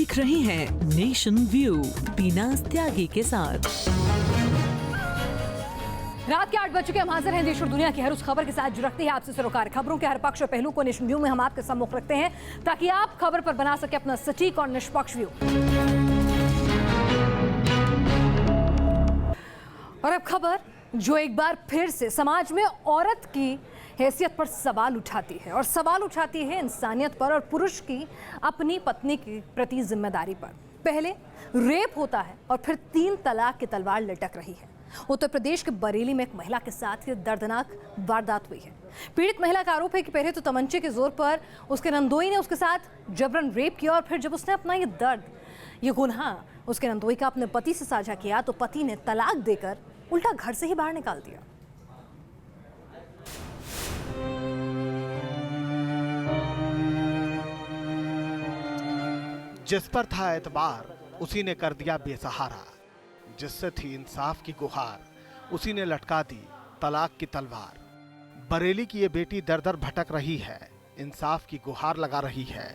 देख रहे हैं नेशन व्यू बीनाज त्यागी के साथ। रात के 8 बज चुके हम हाजिर हैं देश और दुनिया की हर उस खबर के साथ जो रखती है आपसे सरोकार। खबरों के हर पक्ष और पहलू को नेशन व्यू में हम आपके सम्मुख रखते हैं ताकि आप खबर पर बना सके अपना सटीक और निष्पक्ष व्यू। और अब खबर जो एक बार फिर से समाज में औरत की हैसियत पर सवाल उठाती है और सवाल उठाती है इंसानियत पर और पुरुष की अपनी पत्नी के प्रति जिम्मेदारी पर। पहले रेप होता है और फिर 3 तलाक की तलवार लटक रही है। उत्तर प्रदेश के बरेली में एक महिला के साथ ये दर्दनाक वारदात हुई है। पीड़ित महिला का आरोप है कि पहले तो तमंचे के जोर पर उसके नंदोई ने उसके साथ जबरन रेप किया और फिर जब उसने अपना ये दर्द, ये गुनाह उसके नंदोई का अपने पति से साझा किया तो पति ने तलाक देकर उल्टा घर से ही बाहर निकाल दिया। जिस पर था एतबार उसी ने कर दिया बेसहारा, जिससे थी इंसाफ की गुहार उसी ने लटका दी तलाक की तलवार। बरेली की ये बेटी दर दर भटक रही है, इंसाफ की गुहार लगा रही है।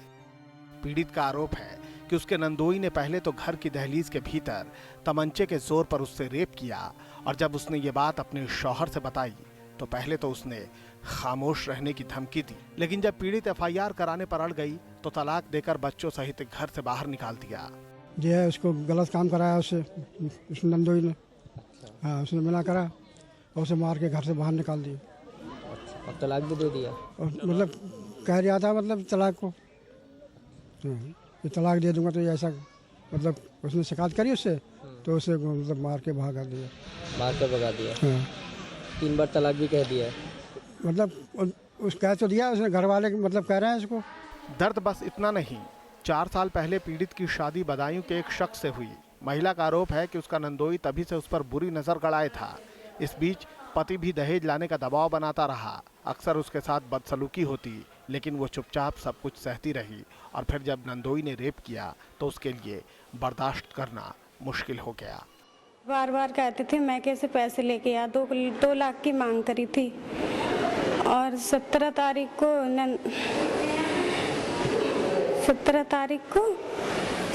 पीड़ित का आरोप है कि उसके नंदोई ने पहले तो घर की दहलीज के भीतर तमंचे के जोर पर उससे रेप किया और जब उसने ये बात अपने शौहर से बताई तो पहले तो उसने खामोश रहने की धमकी दी, लेकिन जब पीड़ित एफआईआर कराने पर अड़ गई तो तलाक देकर बच्चों सहित घर से बाहर निकाल दिया। जो है उसको गलत काम कराया उससे, उस नंदोई ने। हाँ, उसने मना करा और उसे मार के घर से बाहर निकाल दिया। और तलाक भी दे दिया। और मतलब कह रहा था मतलब तलाक को, तलाक दे दूंगा तो ऐसा, मतलब उसने शिकायत करी उससे तो उसे मतलब मार के भगा दिया। मार के भगा दिया। हाँ। 3 बार तलाक भी कह दिया। मतलब उस कह तो दिया उसने, घर वाले मतलब कह रहे हैं इसको। दर्द बस इतना नहीं, 4 साल पहले पीड़ित की शादी बदायूं के एक शख्स से हुई। महिला का आरोप है कि उसका नंदोई तभी से उस पर बुरी नजर गड़ाए था। इस बीच पति भी दहेज लाने का दबाव बनाता रहा। अक्सर उसके साथ बदसलूकी होती, लेकिन वो चुपचाप सब कुछ सहती रही और फिर जब नंदोई ने रेप किया तो उसके लिए बर्दाश्त करना मुश्किल हो गया। बार बार कहते थे मैं कैसे पैसे लेके आया, 2 लाख की मांग करी थी और 17 तारीख को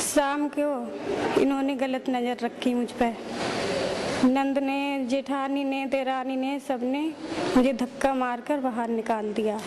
शाम को इन्होंने गलत नज़र रखी मुझ पर। नंद ने, जेठानी ने, देरानी ने, सबने मुझे धक्का मारकर बाहर निकाल दिया।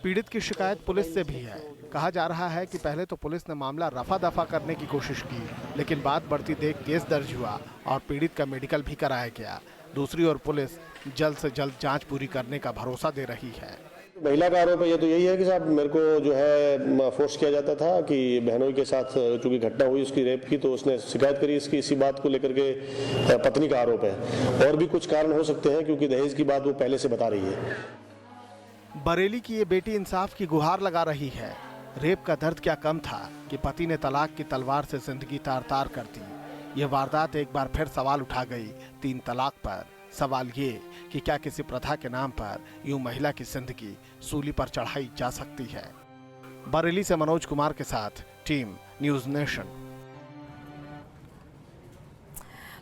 पीड़ित की शिकायत पुलिस से भी है। कहा जा रहा है कि पहले तो पुलिस ने मामला रफा दफा करने की कोशिश की, लेकिन बात बढ़ती देख केस दर्ज हुआ और पीड़ित का मेडिकल भी कराया गया। दूसरी ओर पुलिस जल्द से जल्द जांच पूरी करने का भरोसा दे रही है। महिला का आरोप है ये तो यही है कि साहब मेरे को जो है फोर्स किया जाता था कि बहनोई के साथ चूंकि घटना हुई उसकी रेप की, तो उसने शिकायत करी इसकी, इसी बात को लेकर के पत्नी का आरोप है। और भी कुछ कारण हो सकते हैं क्योंकि दहेज की बात वो पहले से बता रही है। बरेली की ये बेटी इंसाफ की गुहार लगा रही है। रेप का दर्द क्या कम था कि पति ने तलाक की तलवार से जिंदगी तार तार कर दी। ये वारदात एक बार फिर सवाल उठा गई 3 तलाक पर। सवाल ये कि क्या किसी प्रथा के नाम पर यूं महिला की जिंदगी सूली पर चढ़ाई जा सकती है। बरेली से मनोज कुमार के साथ टीम न्यूज़ नेशन।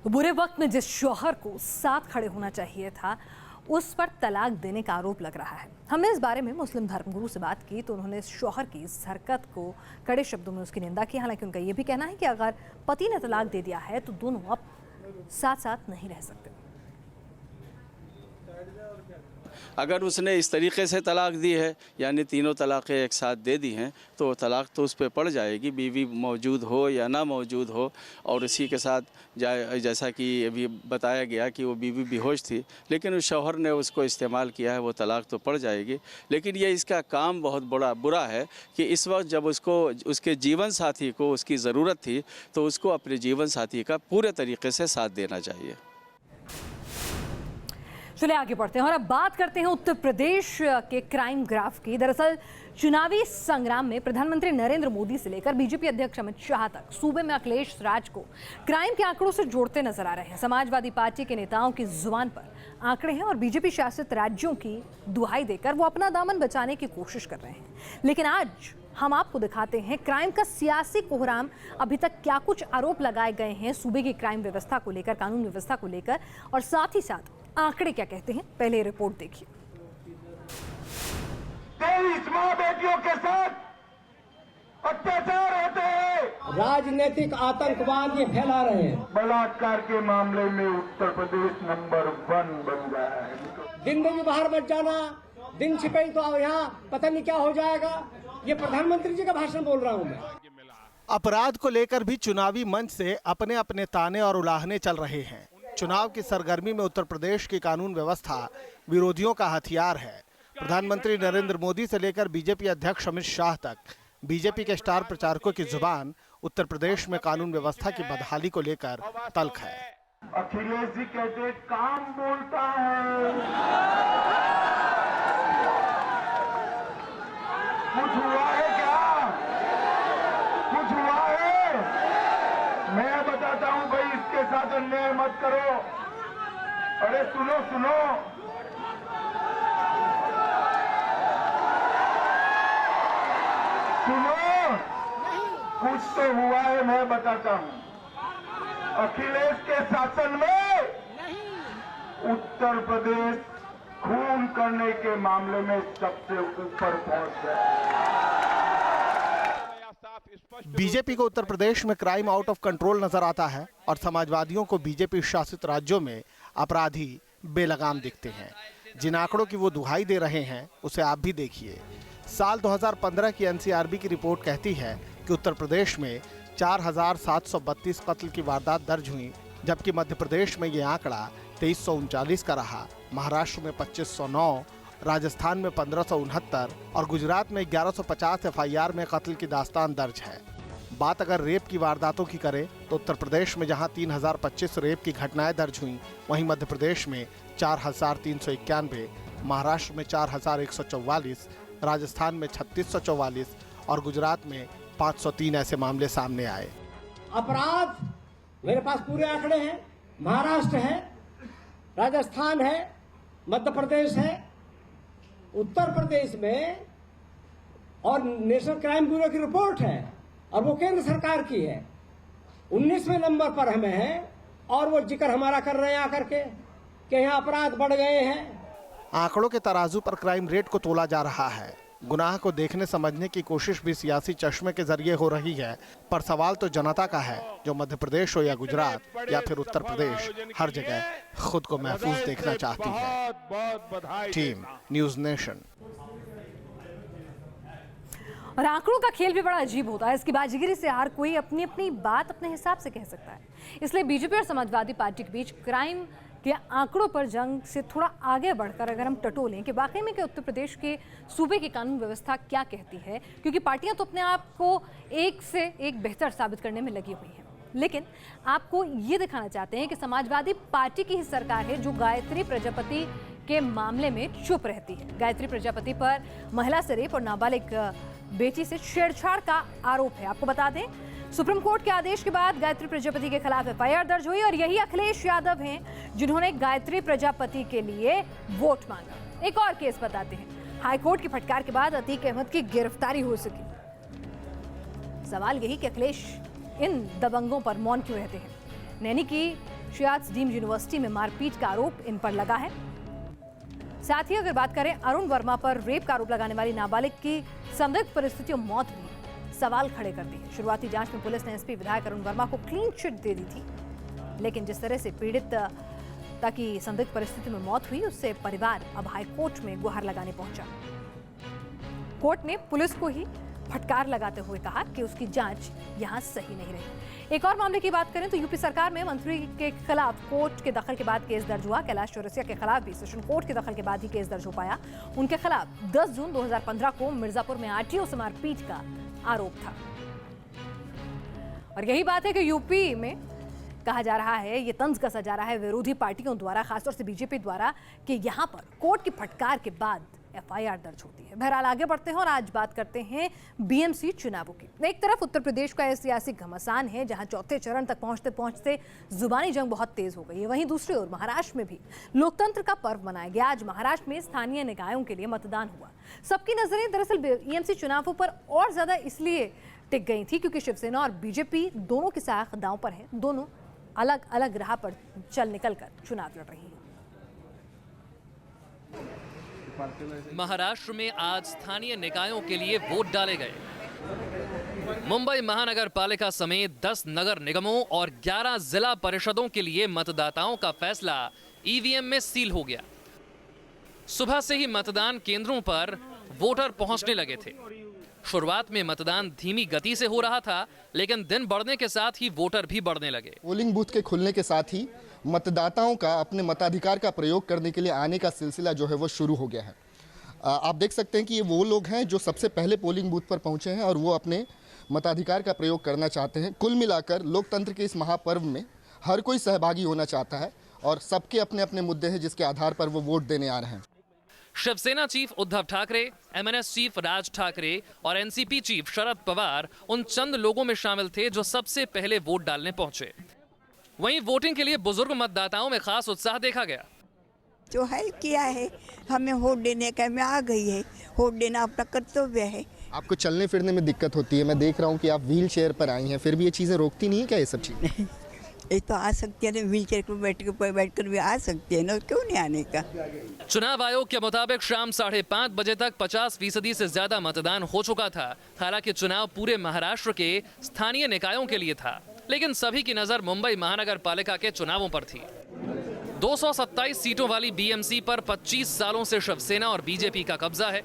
बुरे वक्त में जिस शौहर को साथ खड़े होना चाहिए था उस पर तलाक देने का आरोप लग रहा है। हमने इस बारे में मुस्लिम धर्मगुरु से बात की तो उन्होंने इस शौहर की इस हरकत को कड़े शब्दों में उसकी निंदा की। हालांकि उनका यह भी कहना है कि अगर पति ने तलाक दे दिया है तो दोनों अब साथ साथ नहीं रह सकते। अगर उसने इस तरीके से तलाक दी है, यानी 3 तलाक़ें एक साथ दे दी हैं, तो तलाक तो उस पर पड़ जाएगी, बीवी मौजूद हो या ना मौजूद हो। और इसी के साथ जैसा कि अभी बताया गया कि वो बीवी बेहोश थी, लेकिन उस शौहर ने उसको इस्तेमाल किया है, वो तलाक तो पड़ जाएगी। लेकिन ये इसका काम बहुत बुरा है कि इस वक्त जब उसको उसके जीवन साथी को उसकी ज़रूरत थी तो उसको अपने जीवन साथी का पूरे तरीके से साथ देना चाहिए। चलिए आगे बढ़ते हैं और अब बात करते हैं उत्तर प्रदेश के क्राइम ग्राफ की। दरअसल चुनावी संग्राम में प्रधानमंत्री नरेंद्र मोदी से लेकर बीजेपी अध्यक्ष अमित शाह तक सूबे में अखिलेश राज को क्राइम के आंकड़ों से जोड़ते नजर आ रहे हैं। समाजवादी पार्टी के नेताओं की जुबान पर आंकड़े हैं और बीजेपी शासित राज्यों की दुहाई देकर वो अपना दामन बचाने की कोशिश कर रहे हैं। लेकिन आज हम आपको दिखाते हैं क्राइम का सियासी कोहराम। अभी तक क्या कुछ आरोप लगाए गए हैं सूबे की क्राइम व्यवस्था को लेकर, कानून व्यवस्था को लेकर, और साथ ही साथ आंकड़े क्या कहते हैं। पहले रिपोर्ट देखिए। 23 मां बेटियों के साथ अत्याचार होते हैं, राजनीतिक आतंकवाद ये फैला रहे हैं। बलात्कार के मामले में उत्तर प्रदेश नंबर 1 बन गया है। दिन में भी बाहर मत जाना, दिन छिपाई तो आओ यहाँ, पता नहीं क्या हो जाएगा। ये प्रधानमंत्री जी का भाषण बोल रहा हूँ मैं। अपराध को लेकर भी चुनावी मंच से अपने अपने ताने और उलाहने चल रहे हैं। चुनाव की सरगर्मी में उत्तर प्रदेश की कानून व्यवस्था विरोधियों का हथियार है। प्रधानमंत्री नरेंद्र मोदी से लेकर बीजेपी अध्यक्ष अमित शाह तक बीजेपी के स्टार प्रचारकों की जुबान उत्तर प्रदेश में कानून व्यवस्था की बदहाली को लेकर तल्ख है। अखिलेश जी कहते काम बोलता है, कुछ हुआ है क्या? कुछ हुआ है? मैं बताता हूँ भाई, इसके साथ अन्याय मत करो। अरे सुनो सुनो, सुनो, कुछ तो हुआ है, मैं बताता हूँ। अखिलेश के शासन में उत्तर प्रदेश खून करने के मामले में सबसे ऊपर पहुंच गया। बीजेपी को उत्तर प्रदेश में क्राइम आउट ऑफ कंट्रोल नजर आता है और समाजवादियों को बीजेपी शासित राज्यों में अपराधी बेलगाम दिखते हैं। जिन आंकड़ों की वो दुहाई दे रहे हैं उसे आप भी देखिए। साल 2015 की एनसीआरबी की रिपोर्ट कहती है कि उत्तर प्रदेश में 4,732 कत्ल की वारदात दर्ज हुई, जबकि मध्य प्रदेश में ये आंकड़ा 2339 का रहा। महाराष्ट्र में 2509, राजस्थान में 1569 और गुजरात में 1150 एफआईआर में कत्ल की दास्तान दर्ज है। बात अगर रेप की वारदातों की करें तो उत्तर प्रदेश में जहां 3025 रेप की घटनाएं दर्ज हुई, वहीं मध्य प्रदेश में 4391, महाराष्ट्र में 4144, राजस्थान में 3644 और गुजरात में 503 ऐसे मामले सामने आए। अपराध मेरे पास पूरे आंकड़े हैं। महाराष्ट्र है, राजस्थान है, मध्य प्रदेश है, उत्तर प्रदेश में और नेशनल क्राइम ब्यूरो की रिपोर्ट है और वो केंद्र सरकार की है। 19वें नंबर पर हमें है और वो जिक्र हमारा कर रहे हैं आकर के कि यहाँ अपराध बढ़ गए हैं। आंकड़ों के तराजू पर क्राइम रेट को तोला जा रहा है। गुनाह को देखने समझने की कोशिश भी सियासी चश्मे के जरिए हो रही है, पर सवाल तो जनता का है जो मध्य प्रदेश हो या गुजरात या फिर उत्तर प्रदेश, हर जगह खुद को महफूज देखना चाहती है। Team news nation. और आंकड़ों का खेल भी बड़ा अजीब होता है। इसकी बाजीगिरी से हर कोई अपनी अपनी बात अपने हिसाब से कह सकता है। इसलिए बीजेपी और समाजवादी पार्टी के बीच क्राइम के आंकड़ों पर जंग से थोड़ा आगे बढ़कर अगर हम टटोलें कि वाकई में कि उत्तर प्रदेश के सूबे की कानून व्यवस्था क्या कहती है, क्योंकि पार्टियां तो अपने आप को एक से एक बेहतर साबित करने में लगी हुई हैं, लेकिन आपको ये दिखाना चाहते हैं कि समाजवादी पार्टी की ही सरकार है जो गायत्री प्रजापति के मामले में चुप रहती है। गायत्री प्रजापति पर महिला से रेप और नाबालिग बेटी से छेड़छाड़ का आरोप है। आपको बता दें, सुप्रीम कोर्ट के आदेश के बाद गायत्री प्रजापति के खिलाफ एफआईआर दर्ज हुई और यही अखिलेश यादव हैं जिन्होंने गायत्री प्रजापति के लिए वोट मांगा। एक और केस बताते हैं, हाईकोर्ट की फटकार के बाद अतीक अहमद की गिरफ्तारी हो सकी। सवाल यही कि अखिलेश इन दबंगों पर मौन क्यों रहते हैं। नैनी की शियाज डीम्ड यूनिवर्सिटी में मारपीट का आरोप इन पर लगा है। साथ ही अगर बात करें अरुण वर्मा पर रेप का आरोप लगाने वाली नाबालिग की संदिग्ध परिस्थितियों में मौत भी सवाल खड़े करती है। शुरुआती जांच में पुलिस ने एसपी विधायक अरुण वर्मा को क्लीन चिट दे दी थी, लेकिन जिस तरह से पीड़ित ताकि संदिग्ध परिस्थिति में मौत हुई, उससे परिवार अब हाईकोर्ट में गुहार लगाने पहुंचा। कोर्ट ने पुलिस को ही फटकार लगाते हुए कहा कि उसकी जांच यहां सही नहीं रही। एक और मामले की बात करें तो यूपी सरकार में मंत्री के खिलाफ कोर्ट के दखल के बाद केस दर्ज हुआ। कैलाश चौरसिया के खिलाफ भी सेशन कोर्ट के दखल के बाद ही केस दर्ज हो पाया। उनके खिलाफ 10 जून 2015 को मिर्जापुर में आरटीओ से मारपीट का आरोप था। और यही बात है कि यूपी में कहा जा रहा है, ये तंज कसा जा रहा है विरोधी पार्टियों द्वारा, खासतौर से बीजेपी द्वारा, कि यहां पर कोर्ट की फटकार के बाद एफआईआर दर्ज होती है। बहरहाल आगे बढ़ते हैं और आज बात करते हैं बीएमसी चुनावों की। एक तरफ उत्तर प्रदेश का सियासी घमासान है जहां चौथे चरण तक पहुंचते पहुंचते जुबानी जंग बहुत तेज हो गई है। वहीं दूसरी ओर महाराष्ट्र में भी लोकतंत्र का पर्व मनाया गया। आज महाराष्ट्र में स्थानीय निकायों के लिए मतदान हुआ। सबकी नजरें दरअसल बीएमसी चुनावों पर और ज्यादा इसलिए टिक गई थी क्योंकि शिवसेना और बीजेपी दोनों की साख दांव पर है। दोनों अलग अलग राह पर चल निकल कर चुनाव लड़ रही हैं। महाराष्ट्र में आज स्थानीय निकायों के लिए वोट डाले गए। मुंबई महानगर पालिका समेत 10 नगर निगमों और 11 जिला परिषदों के लिए मतदाताओं का फैसला ईवीएम में सील हो गया। सुबह से ही मतदान केंद्रों पर वोटर पहुंचने लगे थे। शुरुआत में मतदान धीमी गति से हो रहा था, लेकिन दिन बढ़ने के साथ ही वोटर भी बढ़ने लगे। पोलिंग बूथ के खुलने के साथ ही मतदाताओं का अपने मताधिकार का प्रयोग करने के लिए आने का सिलसिला जो है वो शुरू हो गया है। आप देख सकते हैं कि ये वो लोग हैं जो सबसे पहले पोलिंग बूथ पर पहुंचे हैं और वो अपने मताधिकार का प्रयोग करना चाहते हैं। कुल मिलाकर लोकतंत्र के इस महापर्व में हर कोई सहभागी होना चाहता है और सबके अपने अपने मुद्दे हैं जिसके आधार पर वो वोट देने आ रहे हैं। Shiv Sena chief Uddhav Thackeray, MNS chief Raj Thackeray और एनसीपी चीफ शरद पवार उन चंद लोगों में शामिल थे जो सबसे पहले वोट डालने पहुंचे। वहीं वोटिंग के लिए बुजुर्ग मतदाताओं में खास उत्साह देखा गया। जो हेल्प किया है हमें वोट देने का में आ गई है। वोट देना अपना कर्तव्य है। आपको चलने फिरने में दिक्कत होती है, मैं देख रहा हूँ कि आप व्हील चेयर पर आई हैं, फिर भी ये चीज़ें रोकती नहीं है क्या ये सब चीज़ें? ये तो आ सकती है ना, व्हील चेयर पर बैठ कर भी आ सकती है ना, क्यों नहीं आने का। चुनाव आयोग के मुताबिक शाम 5:30 बजे तक 50% से ज्यादा मतदान हो चुका था। हालांकि चुनाव पूरे महाराष्ट्र के स्थानीय निकायों के लिए था, लेकिन सभी की नजर मुंबई महानगर पालिका के चुनावों पर थी। 227 सीटों वाली बीएमसी पर 25 सालों से शिवसेना और बीजेपी का कब्जा है,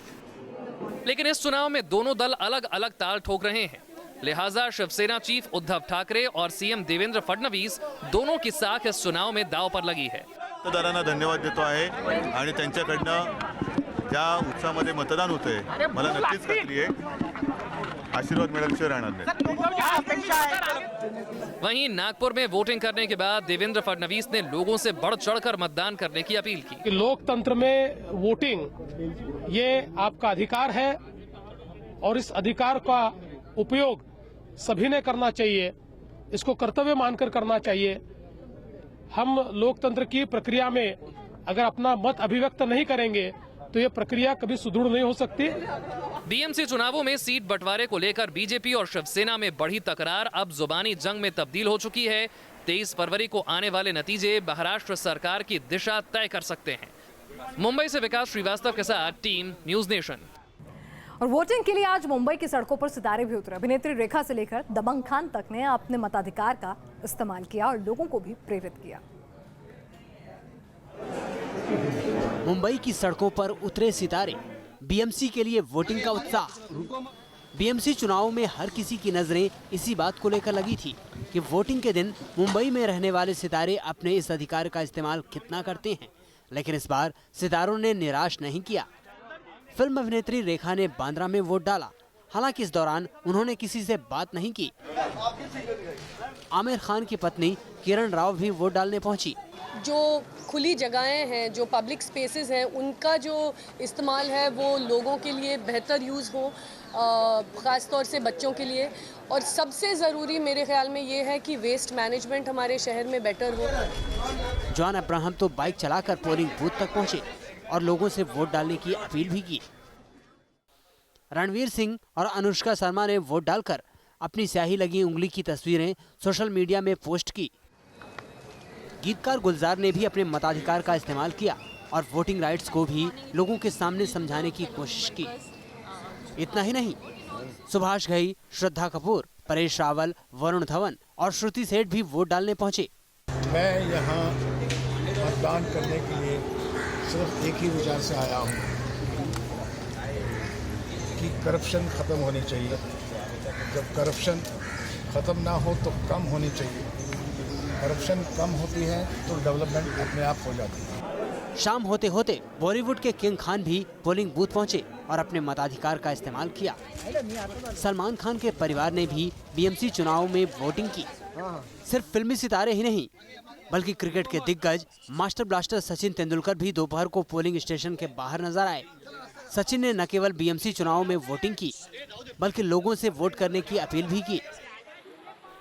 लेकिन इस चुनाव में दोनों दल अलग अलग ताल ठोक रहे हैं। लिहाजा शिवसेना चीफ उद्धव ठाकरे और सीएम देवेंद्र फडणवीस दोनों की साख इस चुनाव में दाव पर लगी है। मतदारांना धन्यवाद देतो आहे आणि त्यांच्याकडनं ज्या उत्साहामध्ये मतदान होतंय मला नक्कीच खात्री आहे आशीर्वाद मिळाल्याशिवाय राहणार नाही। वहीं नागपुर में वोटिंग करने के बाद देवेंद्र फडणवीस ने लोगों से बढ़ चढ़कर मतदान करने की अपील की। लोकतंत्र में वोटिंग ये आपका अधिकार है और इस अधिकार का उपयोग सभी ने करना चाहिए, इसको कर्तव्य मानकर करना चाहिए। हम लोकतंत्र की प्रक्रिया में अगर अपना मत अभिव्यक्त नहीं करेंगे तो ये प्रक्रिया कभी सुदृढ़ नहीं हो सकती। बीएमसी चुनावों में सीट बंटवारे को लेकर बीजेपी और शिवसेना में बढ़ी तकरार अब जुबानी जंग में तब्दील हो चुकी है। 23 फरवरी को आने वाले नतीजे महाराष्ट्र सरकार की दिशा तय कर सकते हैं। मुंबई से विकास श्रीवास्तव के साथ टीम न्यूज नेशन। और वोटिंग के लिए आज मुंबई की सड़कों पर सितारे भी उतरे। अभिनेत्री रेखा से लेकर दबंग खान तक ने अपने मताधिकार का इस्तेमाल किया और लोगों को भी प्रेरित किया। मुंबई की सड़कों पर उतरे सितारे, बीएमसी के लिए वोटिंग का उत्साह। बीएमसी चुनाव में हर किसी की नजरें इसी बात को लेकर लगी थी कि वोटिंग के दिन मुंबई में रहने वाले सितारे अपने इस अधिकार का इस्तेमाल कितना करते हैं। लेकिन इस बार सितारों ने निराश नहीं किया। फिल्म अभिनेत्री रेखा ने बांद्रा में वोट डाला। हालांकि इस दौरान उन्होंने किसी से बात नहीं की। आमिर खान की पत्नी किरण राव भी वोट डालने पहुंची। जो खुली जगहें हैं, जो पब्लिक स्पेसेस हैं, उनका जो इस्तेमाल है वो लोगों के लिए बेहतर यूज़ हो, ख़ास तौर से बच्चों के लिए। और सबसे ज़रूरी मेरे ख्याल में ये है कि वेस्ट मैनेजमेंट हमारे शहर में बेटर हो। जॉन अब्राहम तो बाइक चलाकर पोलिंग बूथ तक पहुंचे और लोगों से वोट डालने की अपील भी की। रणवीर सिंह और अनुष्का शर्मा ने वोट डालकर अपनी स्याही लगी उंगली की तस्वीरें सोशल मीडिया में पोस्ट की। गीतकार गुलजार ने भी अपने मताधिकार का इस्तेमाल किया और वोटिंग राइट्स को भी लोगों के सामने समझाने की कोशिश की। इतना ही नहीं, सुभाष घई, श्रद्धा कपूर, परेश रावल, वरुण धवन और श्रुति सेठ भी वोट डालने पहुंचे। मैं यहाँ मतदान करने के लिए सिर्फ एक ही विचार से आया हूँ कि करप्शन ख़त्म होनी चाहिए। जब करप्शन ख़त्म ना हो तो कम होनी चाहिए। करप्शन कम होती है तो डेवलपमेंट अपने आप हो जाती है। शाम होते होते बॉलीवुड के किंग खान भी पोलिंग बूथ पहुंचे और अपने मताधिकार का इस्तेमाल किया। सलमान खान के परिवार ने भी बीएमसी चुनाव में वोटिंग की। सिर्फ फिल्मी सितारे ही नहीं, बल्कि क्रिकेट के दिग्गज मास्टर ब्लास्टर सचिन तेंदुलकर भी दोपहर को पोलिंग स्टेशन के बाहर नजर आए। सचिन ने न केवल बीएमसी चुनाव में वोटिंग की, बल्कि लोगों से वोट करने की अपील भी की।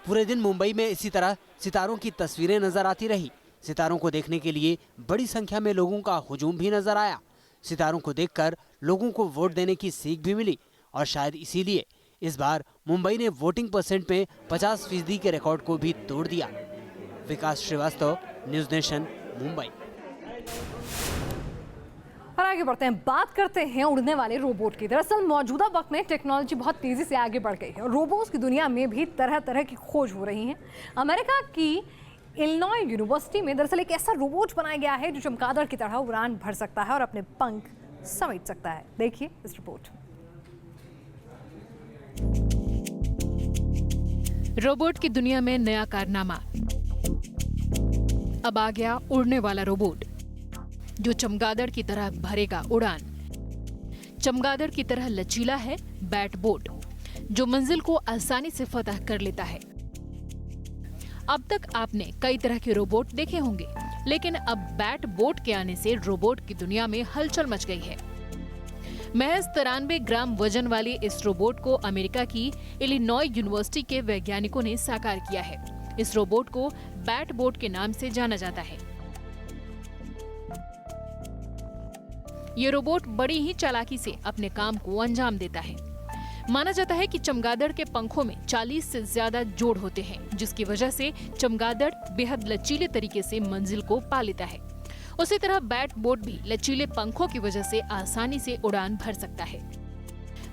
पूरे दिन मुंबई में इसी तरह सितारों की तस्वीरें नजर आती रही। सितारों को देखने के लिए बड़ी संख्या में लोगों का हुजूम भी नजर आया। सितारों को देखकर लोगों को वोट देने की सीख भी मिली और शायद इसीलिए इस बार मुंबई ने वोटिंग परसेंट में 50% के रिकॉर्ड को भी तोड़ दिया। विकास श्रीवास्तव, न्यूज़ नेशन, मुंबई। और आगे बढ़ते हैं, बात करते हैं उड़ने वाले रोबोट की। दरअसल मौजूदा वक्त में टेक्नोलॉजी बहुत तेजी से आगे बढ़ गई है और रोबोट्स की दुनिया में भी तरह तरह की खोज हो रही है। अमेरिका की इलिनॉय यूनिवर्सिटी में दरअसल एक ऐसा रोबोट बनाया गया है जो चमगादड़ की तरह उड़ान भर सकता है और अपने पंख समेट सकता है। देखिए इस रिपोर्ट। रोबोट की दुनिया में नया कारनामा। अब आ गया उड़ने वाला रोबोट जो चमगादड़ की तरह भरेगा उड़ान। चमगादड़ की तरह लचीला है बैट बोट जो मंजिल को आसानी से फतह कर लेता है। अब तक आपने कई तरह के रोबोट देखे होंगे, लेकिन अब बैट बोट के आने से रोबोट की दुनिया में हलचल मच गई है। महज 93 ग्राम वजन वाले इस रोबोट को अमेरिका की इलिनॉय यूनिवर्सिटी के वैज्ञानिकों ने साकार किया है। इस रोबोट को बैट बोट के नाम से जाना जाता है। ये रोबोट बड़ी ही चालाकी से अपने काम को अंजाम देता है। माना जाता है कि चमगादड़ के पंखों में 40 से ज्यादा जोड़ होते हैं, जिसकी वजह से चमगादड़ बेहद लचीले तरीके से मंजिल को पा लेता है। उसी तरह बैट बोट भी लचीले पंखों की वजह से आसानी से उड़ान भर सकता है।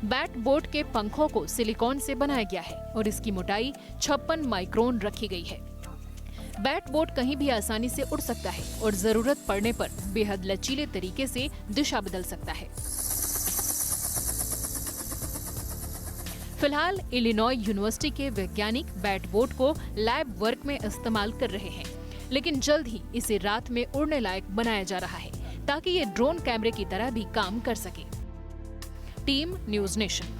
बैट बोट के पंखों को सिलिकॉन से बनाया गया है और इसकी मोटाई 56 माइक्रोन रखी गई है। बैट बोट कहीं भी आसानी से उड़ सकता है और जरूरत पड़ने पर बेहद लचीले तरीके से दिशा बदल सकता है। फिलहाल इलिनॉय यूनिवर्सिटी के वैज्ञानिक बैट बोट को लैब वर्क में इस्तेमाल कर रहे हैं, लेकिन जल्द ही इसे रात में उड़ने लायक बनाया जा रहा है ताकि ये ड्रोन कैमरे की तरह भी काम कर सके। Team news nation.